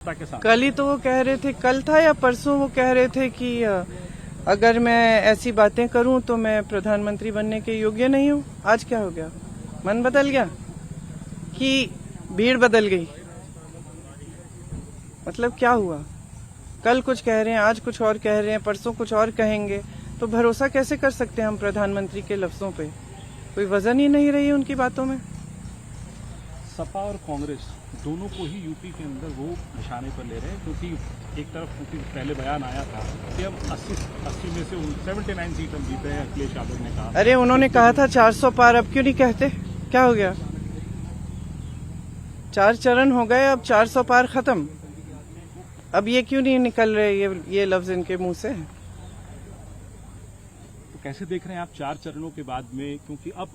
के साथ कल ही तो वो कह रहे थे, कल था या परसों वो कह रहे थे कि अगर मैं ऐसी बातें करूं तो मैं प्रधानमंत्री बनने के योग्य नहीं हूं। आज क्या हो गया? मन बदल गया कि भीड़ बदल गई? मतलब क्या हुआ? कल कुछ कह रहे हैं, आज कुछ और कह रहे हैं, परसों कुछ और कहेंगे, तो भरोसा कैसे कर सकते हैं हम प्रधानमंत्री के लफ्जों पे? कोई वजन ही नहीं रही उनकी बातों में। सपा और कांग्रेस दोनों को ही यूपी के अंदर वो निशाने पर ले रहे हैं, क्योंकि एक तरफ क्योंकि पहले बयान आया था कि हम 80 में से 79 सीट हम जीते हैं, अखिलेश यादव ने कहा। अरे उन्होंने कहा था 400 पार, अब क्यों नहीं कहते? क्या हो गया? 4 चरण हो गए, अब 400 पार खत्म। अब ये क्यों नहीं निकल रहे ये लफ्ज इनके मुंह से? तो कैसे देख रहे हैं आप 4 चरणों के बाद में, क्योंकि अब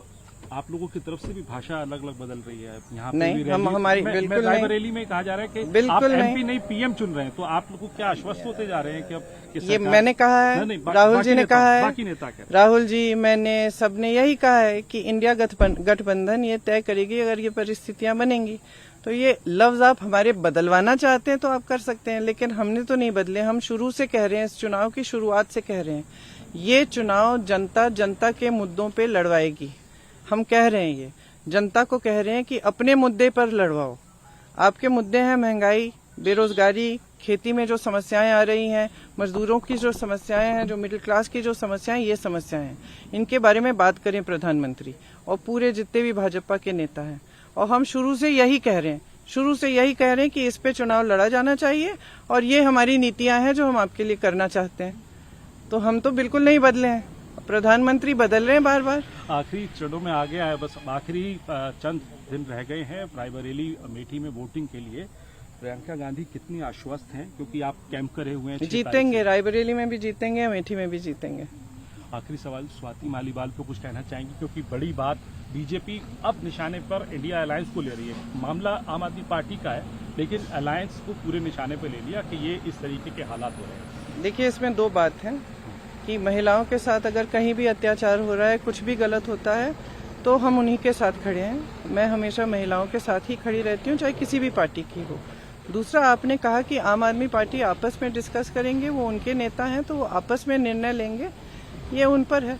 आप लोगों की तरफ से भी भाषा अलग अलग बदल रही है। यहाँ पे नहीं, भी हम हमारी बिल्कुल नहीं। रायबरेली में कहा जा रहा है कि बिल्कुल आप एमपी नहीं। नहीं पीएम चुन रहे हैं, तो आप लोग को क्या आश्वस्त होते जा रहे हैं कि अब ये मैंने कहा है, राहुल जी ने कहा है, बाकी नेता क्या? राहुल जी, मैंने, सबने यही कहा है कि इंडिया गठबंधन ये तय करेगी अगर ये परिस्थितियां बनेंगी। तो ये लफ्ज आप हमारे बदलवाना चाहते हैं तो आप कर सकते हैं, लेकिन हमने तो नहीं बदले। हम शुरू से कह रहे हैं, इस चुनाव की शुरुआत से कह रहे हैं, ये चुनाव जनता के मुद्दों पे लड़वाएगी। हम कह रहे हैं, ये जनता को कह रहे हैं कि अपने मुद्दे पर लड़वाओ। आपके मुद्दे हैं महंगाई, बेरोजगारी, खेती में जो समस्याएं आ रही हैं, मजदूरों की जो समस्याएं हैं, जो मिडिल क्लास की जो समस्याएं, ये समस्याएं हैं, इनके बारे में बात करें प्रधानमंत्री और पूरे जितने भी भाजपा के नेता हैं। और हम शुरू से यही कह रहे हैं, कि इस पे चुनाव लड़ा जाना चाहिए और ये हमारी नीतियां हैं जो हम आपके लिए करना चाहते हैं। तो हम तो बिल्कुल नहीं बदले हैं, प्रधानमंत्री बदल रहे हैं बार बार। आखिरी चरणों में आ गया है, बस आखिरी चंद दिन रह गए हैं रायबरेली अमेठी में वोटिंग के लिए। प्रियंका गांधी कितनी आश्वस्त हैं, क्योंकि आप कैंप करे हुए हैं? जीतेंगे, रायबरेली में भी जीतेंगे, अमेठी में भी जीतेंगे। आखिरी सवाल, स्वाति मालीवाल को कुछ कहना चाहेंगे, क्योंकि बड़ी बात, बीजेपी अब निशाने पर इंडिया अलायंस को ले रही है। मामला आम आदमी पार्टी का है, लेकिन अलायंस को पूरे निशाने पर ले लिया कि ये इस तरीके के हालात हो रहे हैं। देखिए, इसमें दो बात है कि महिलाओं के साथ अगर कहीं भी अत्याचार हो रहा है, कुछ भी गलत होता है, तो हम उन्हीं के साथ खड़े हैं। मैं हमेशा महिलाओं के साथ ही खड़ी रहती हूँ, चाहे किसी भी पार्टी की हो। दूसरा, आपने कहा कि आम आदमी पार्टी आपस में डिस्कस करेंगे, वो उनके नेता हैं तो वो आपस में निर्णय लेंगे, ये उन पर है।